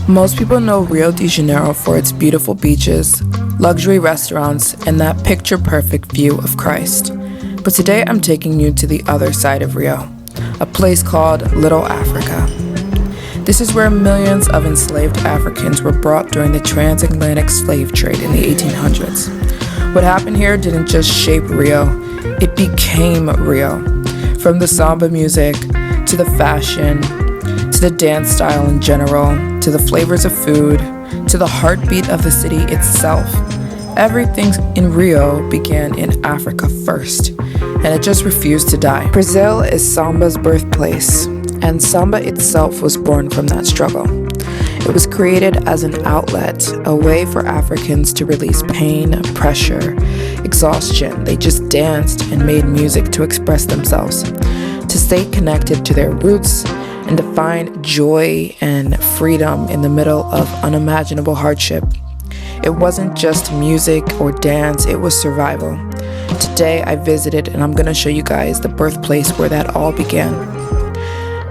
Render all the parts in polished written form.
Most people know Rio de Janeiro for its beautiful beaches, luxury restaurants, and that picture-perfect view of Christ. But today I'm taking you to the other side of Rio, a place called Little Africa. This is where millions of enslaved Africans were brought during the transatlantic slave trade in the 1800s. What happened here didn't just shape Rio, it became Rio. From the samba music, to the fashion, to the dance style in general, to the flavors of food, to the heartbeat of the city itself. Everything in Rio began in Africa first, and it just refused to die. Brazil is samba's birthplace, and samba itself was born from that struggle. It was created as an outlet, a way for Africans to release pain, pressure, exhaustion. They just danced and made music to express themselves, to stay connected to their roots, and to find joy and freedom in the middle of unimaginable hardship. It wasn't just music or dance, it was survival. Today I visited and I'm gonna show you guys the birthplace where that all began.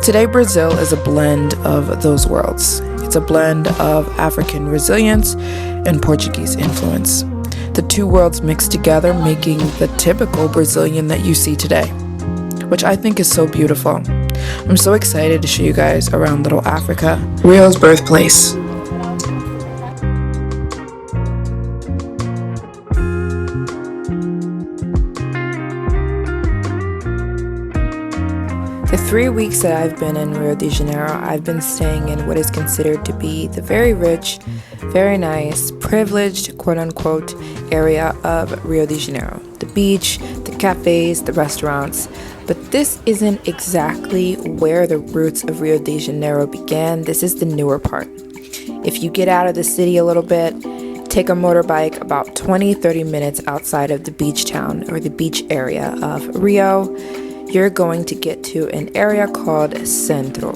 Today Brazil is a blend of those worlds. It's a blend of African resilience and Portuguese influence. The two worlds mixed together, making the typical Brazilian that you see today, which I think is so beautiful. I'm so excited to show you guys around Little Africa, Rio's birthplace. The 3 weeks that I've been in Rio de Janeiro, I've been staying in what is considered to be the very rich, very nice, privileged, quote-unquote, area of Rio de Janeiro. The beach, the cafes, the restaurants. But this isn't exactly where the roots of Rio de Janeiro began. This is the newer part. If you get out of the city a little bit, take a motorbike about 20-30 minutes outside of the beach town or the beach area of Rio, you're going to get to an area called Centro.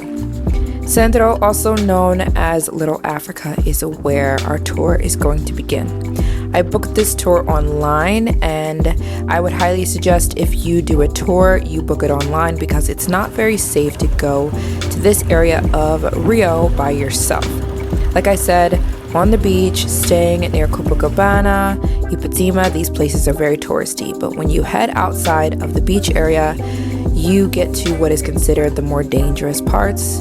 Centro, also known as Little Africa, is where our tour is going to begin. I booked this tour online, and I would highly suggest if you do a tour, you book it online because it's not very safe to go to this area of Rio by yourself. Like I said, on the beach, staying near Copacabana, Ipanema, these places are very touristy, but when you head outside of the beach area, you get to what is considered the more dangerous parts.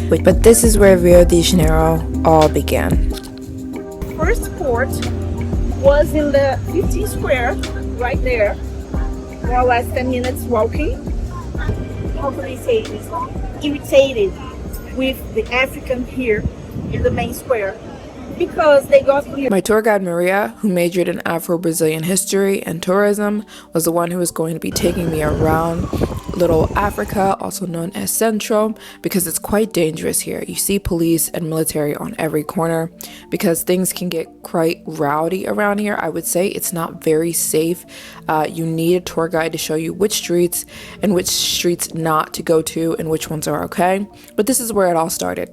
But this is where Rio de Janeiro all began. First port was in the 15 square, right there, more or less 10 minutes walking. How can I say this? Irritated with the African here in the main square because they got here. My tour guide Maria, who majored in Afro-Brazilian history and tourism, was the one who was going to be taking me around Little Africa, also known as Centro, because it's quite dangerous here. You see police and military on every corner because things can get quite rowdy around here. I would say it's not very safe. You need a tour guide to show you which streets and which streets not to go to and which ones are okay. But this is where it all started.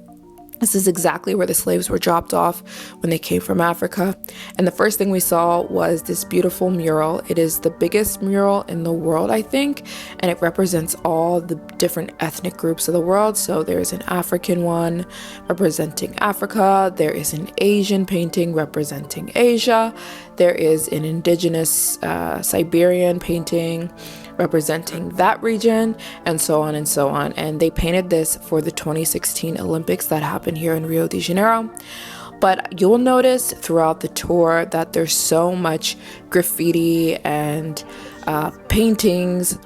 This is exactly where the slaves were dropped off when they came from Africa. And the first thing we saw was this beautiful mural. It is the biggest mural in the world, I think, and it represents all the different ethnic groups of the world. So there's an African one representing Africa. There is an Asian painting representing Asia. There is an indigenous Siberian painting representing that region, and so on and so on. And they painted this for the 2016 Olympics that happened here in Rio de Janeiro. But you'll notice throughout the tour that there's so much graffiti and paintings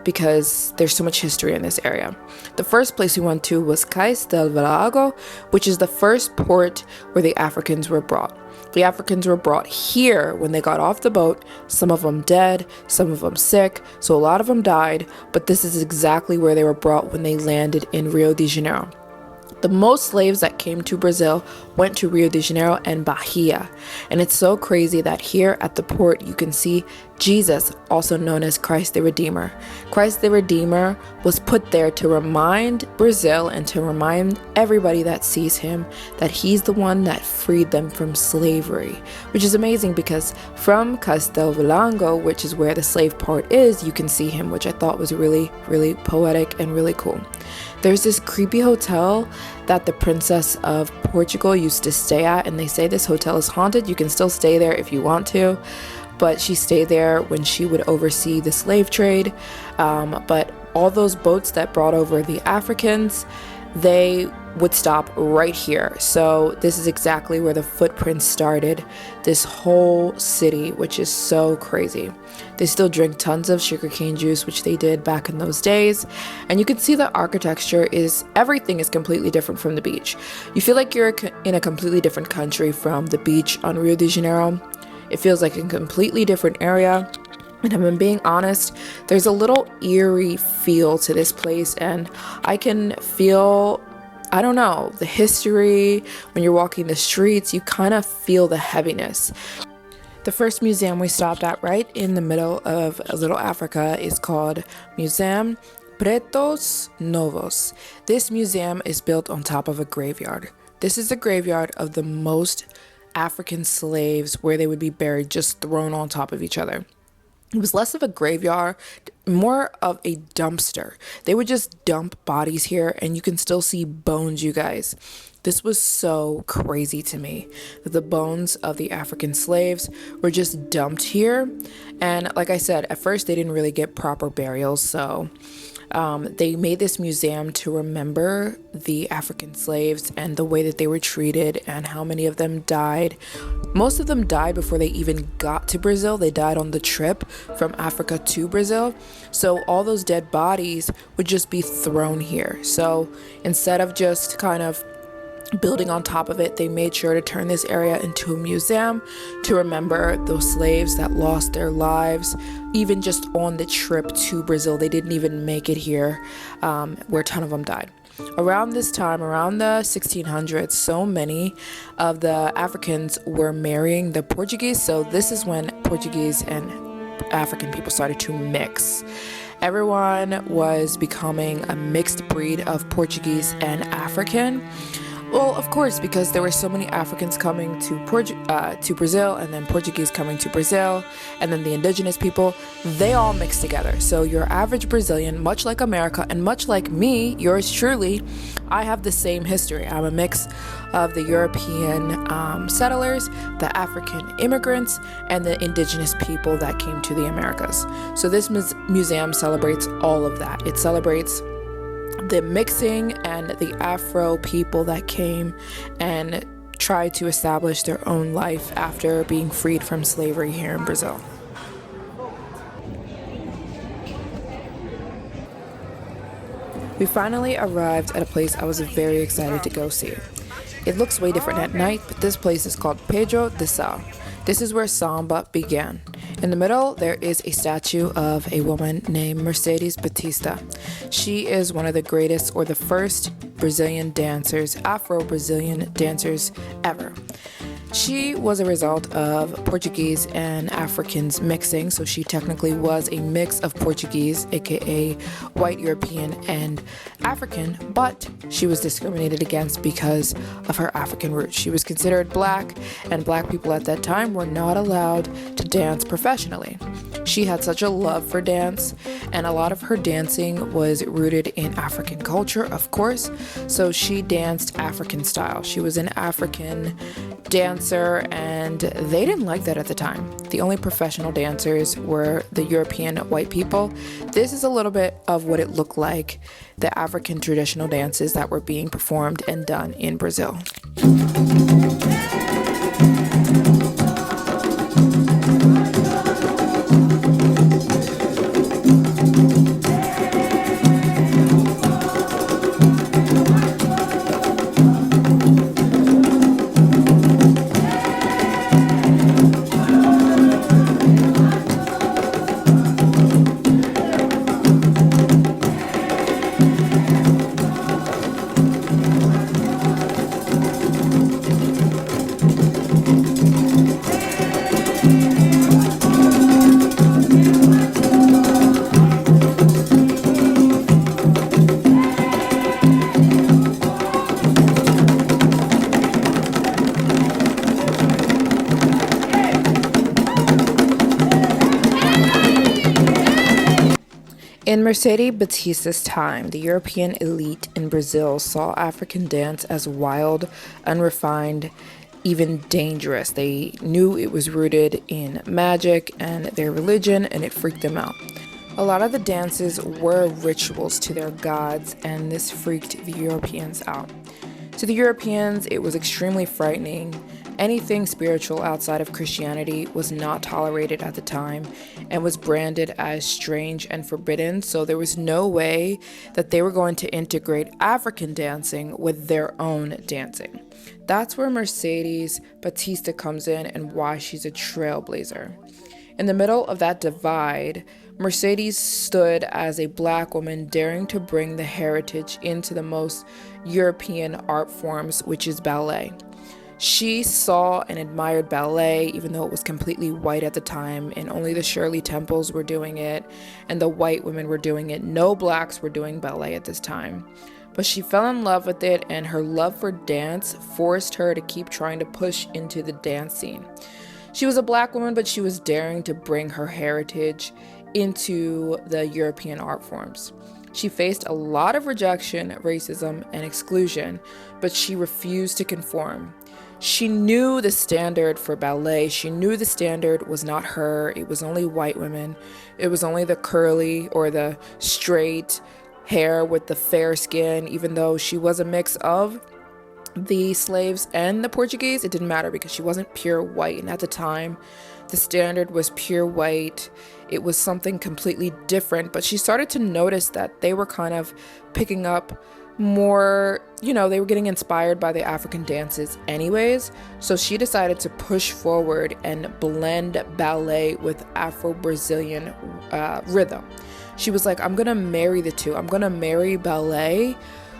because there's so much history in this area. The first place we went to was Cais del Lago, which is the first port where the Africans were brought. The Africans were brought here when they got off the boat, some of them dead, some of them sick, so a lot of them died, but this is exactly where they were brought when they landed in Rio de Janeiro. The most slaves that came to Brazil went to Rio de Janeiro and Bahia. And it's so crazy that here at the port you can see Jesus, also known as Christ the Redeemer. Christ the Redeemer was put there to remind Brazil and to remind everybody that sees him that he's the one that freed them from slavery, which is amazing because from Castel Vilango, which is where the slave part is, you can see him, which I thought was really, really poetic and really cool. There's this creepy hotel that the Princess of Portugal used to stay at, and they say this hotel is haunted. You can still stay there if you want to, but she stayed there when she would oversee the slave trade. But all those boats that brought over the Africans, they would stop right here. So this is exactly where the footprints started, this whole city, which is so crazy. They still drink tons of sugarcane juice, which they did back in those days. And you can see the architecture is, everything is completely different from the beach. You feel like you're in a completely different country from the beach on Rio de Janeiro. It feels like a completely different area. And if I'm being honest, there's a little eerie feel to this place, and I can feel, I don't know, the history. When you're walking the streets, you kind of feel the heaviness. The first museum we stopped at right in the middle of Little Africa is called Museum Pretos Novos. This museum is built on top of a graveyard. This is the graveyard of the most African slaves, where they would be buried just thrown on top of each other. It was less of a graveyard, more of a dumpster. They would just dump bodies here, and you can still see bones, you guys. This was so crazy to me, that the bones of the African slaves were just dumped here. And like I said, at first they didn't really get proper burials, so they made this museum to remember the African slaves and the way that they were treated and how many of them died. Most of them died before they even got to Brazil. They died on the trip from Africa to Brazil. So all those dead bodies would just be thrown here. So instead of just kind of building on top of it, they made sure to turn this area into a museum to remember those slaves that lost their lives, even just on the trip to Brazil. They didn't even make it here, where a ton of them died. Around this time, around the 1600s, so many of the Africans were marrying the Portuguese. So this is when Portuguese and African people started to mix. Everyone was becoming a mixed breed of Portuguese and African. Well, of course, because there were so many Africans coming to Brazil, and then Portuguese coming to Brazil, and then the indigenous people, they all mixed together. So your average Brazilian, much like America, and much like me, yours truly, I have the same history. I'm a mix of the European settlers, the African immigrants, and the indigenous people that came to the Americas. So this museum celebrates all of that. It celebrates the mixing and the Afro people that came and tried to establish their own life after being freed from slavery here in Brazil. We finally arrived at a place I was very excited to go see. It looks way different at night, but this place is called Pedro de Sal. This is where samba began. In the middle, there is a statue of a woman named Mercedes Batista. She is one of the greatest, or the first Brazilian dancers, Afro-Brazilian dancers ever. She was a result of Portuguese and Africans mixing, so she technically was a mix of Portuguese, aka white European, and African, but she was discriminated against because of her African roots. She was considered black, and black people at that time were not allowed to dance professionally. She had such a love for dance, and a lot of her dancing was rooted in African culture, of course, so she danced African style. She was an African dancer, and they didn't like that at the time. The only professional dancers were the European white people. This is a little bit of what it looked like, the African traditional dances that were being performed and done in Brazil. In Mercedes Batista's time, the European elite in Brazil saw African dance as wild, unrefined, even dangerous. They knew it was rooted in magic and their religion, and it freaked them out. A lot of the dances were rituals to their gods, and this freaked the Europeans out. To the Europeans, it was extremely frightening. Anything spiritual outside of Christianity was not tolerated at the time and was branded as strange and forbidden, so there was no way that they were going to integrate African dancing with their own dancing. That's where Mercedes Batista comes in and why she's a trailblazer. In the middle of that divide, Mercedes stood as a black woman daring to bring the heritage into the most European art forms, which is ballet. She saw and admired ballet, even though it was completely white at the time, and only the Shirley Temples were doing it, and the white women were doing it. No blacks were doing ballet at this time. But she fell in love with it, and her love for dance forced her to keep trying to push into the dance scene. She was a black woman, but she was daring to bring her heritage into the European art forms. She faced a lot of rejection, racism, and exclusion, but she refused to conform. She knew the standard for ballet. She knew the standard was not her. It was only white women. It was only the curly or the straight hair with the fair skin. Even though she was a mix of the slaves and the Portuguese, it didn't matter because she wasn't pure white. And at the time, the standard was pure white. It was something completely different. But she started to notice that they were kind of picking up more, they were getting inspired by the African dances anyways. So she decided to push forward and blend ballet with Afro-Brazilian rhythm. She was like, I'm going to marry the two. I'm going to marry ballet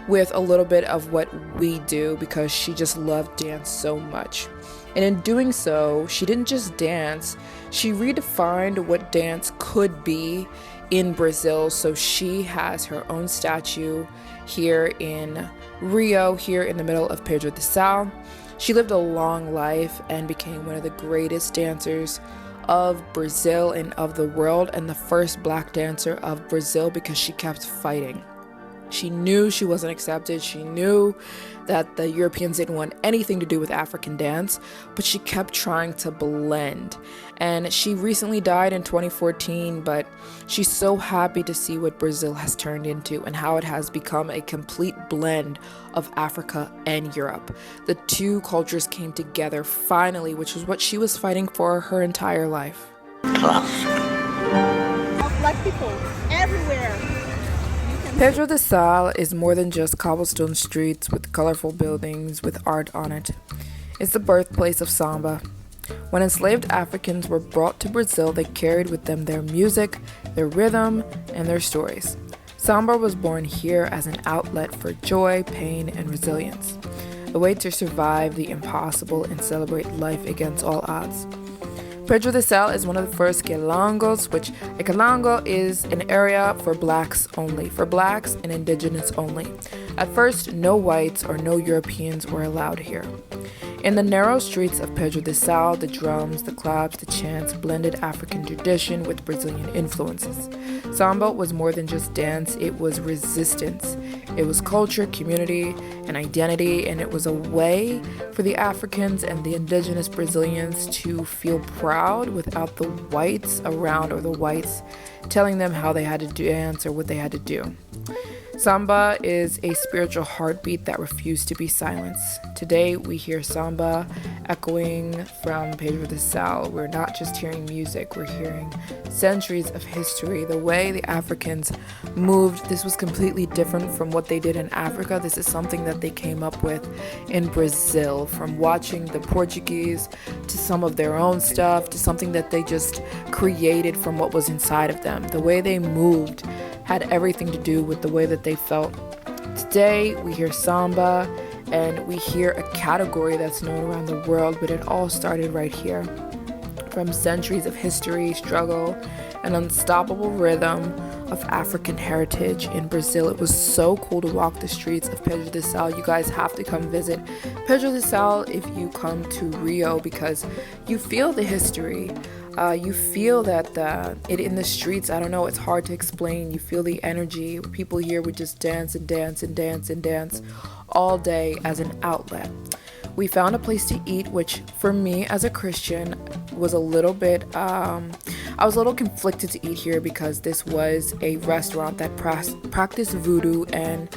with a little bit of what we do, because she just loved dance so much. And in doing so, she didn't just dance, she redefined what dance could be in Brazil. So she has her own statue here in Rio, here in the middle of Pedro de Sal. She lived a long life and became one of the greatest dancers of Brazil and of the world, and the first black dancer of Brazil, because she kept fighting. She knew she wasn't accepted. She knew that the Europeans didn't want anything to do with African dance, but she kept trying to blend. And she recently died in 2014, but she's so happy to see what Brazil has turned into and how it has become a complete blend of Africa and Europe. The two cultures came together finally, which was what she was fighting for her entire life. Black people everywhere. Pedro de Sal is more than just cobblestone streets with colorful buildings with art on it. It's the birthplace of samba. When enslaved Africans were brought to Brazil, they carried with them their music, their rhythm, and their stories. Samba was born here as an outlet for joy, pain, and resilience, a way to survive the impossible and celebrate life against all odds. Pedro de Sal is one of the first quilangos, which a quilango is an area for blacks only, for blacks and indigenous only. At first, no whites or no Europeans were allowed here. In the narrow streets of Pedro de Sal, the drums, the claps, the chants blended African tradition with Brazilian influences. Samba was more than just dance, it was resistance. It was culture, community, and identity, and it was a way for the Africans and the indigenous Brazilians to feel proud without the whites around or the whites telling them how they had to dance or what they had to do. Samba is a spiritual heartbeat that refused to be silenced. Today, we hear samba echoing from Pedro de Sal. We're not just hearing music, we're hearing centuries of history. The way the Africans moved, this was completely different from what they did in Africa. This is something that they came up with in Brazil, from watching the Portuguese to some of their own stuff to something that they just created from what was inside of them. The way they moved had everything to do with the way that they felt. Today, we hear samba, and we hear a category that's known around the world, but it all started right here. From centuries of history, struggle, and unstoppable rhythm of African heritage in Brazil. It was so cool to walk the streets of Pedro de Sal. You guys have to come visit Pedro de Sal if you come to Rio, because you feel the history You feel that it in the streets. I don't know, it's hard to explain. You feel the energy. People here would just dance and dance and dance and dance all day as an outlet. We found a place to eat, which for me as a Christian was a little bit, I was a little conflicted to eat here because this was a restaurant that practiced voodoo and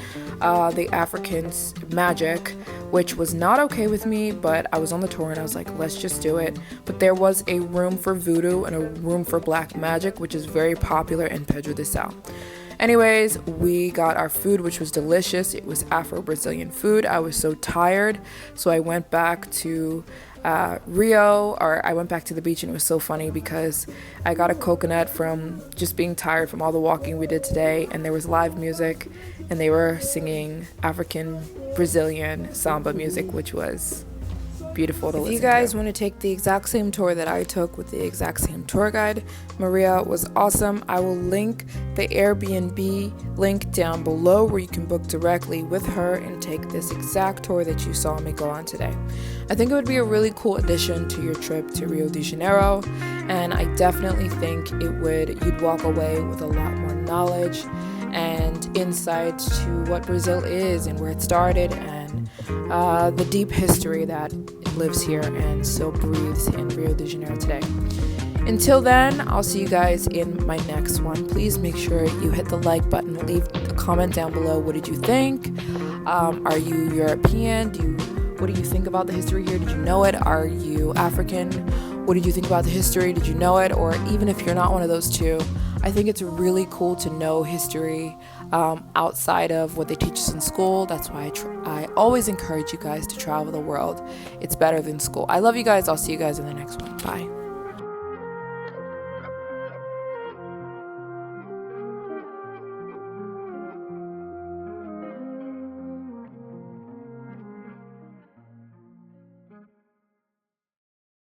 the Africans' magic, which was not okay with me, but I was on the tour and I was like, let's just do it. But there was a room for voodoo and a room for black magic, which is very popular in Pedro de Sal. Anyways, we got our food, which was delicious. It was Afro-Brazilian food. I was so tired, so I went back to I went back to the beach, and it was so funny because I got a coconut from just being tired from all the walking we did today, and there was live music, and they were singing African Brazilian samba music, which was beautiful to listen to. If you guys want to take the exact same tour that I took with the exact same tour guide, Maria was awesome. I will link the Airbnb link down below where you can book directly with her and take this exact tour that you saw me go on today. I think it would be a really cool addition to your trip to Rio de Janeiro, and I definitely think you'd walk away with a lot more knowledge and insight to what Brazil is and where it started and the deep history that lives here and still breathes in Rio de Janeiro today. Until then, I'll see you guys in my next one. Please make sure you hit the like button, leave a comment down below. What did you think? Are you European? What do you think about the history here? Did you know it? Are you African? What did you think about the history? Did you know it? Or even if you're not one of those two, I think it's really cool to know history outside of what they teach us in school. That's why I always encourage you guys to travel the world. It's better than school. I love you guys. I'll see you guys in the next one. Bye.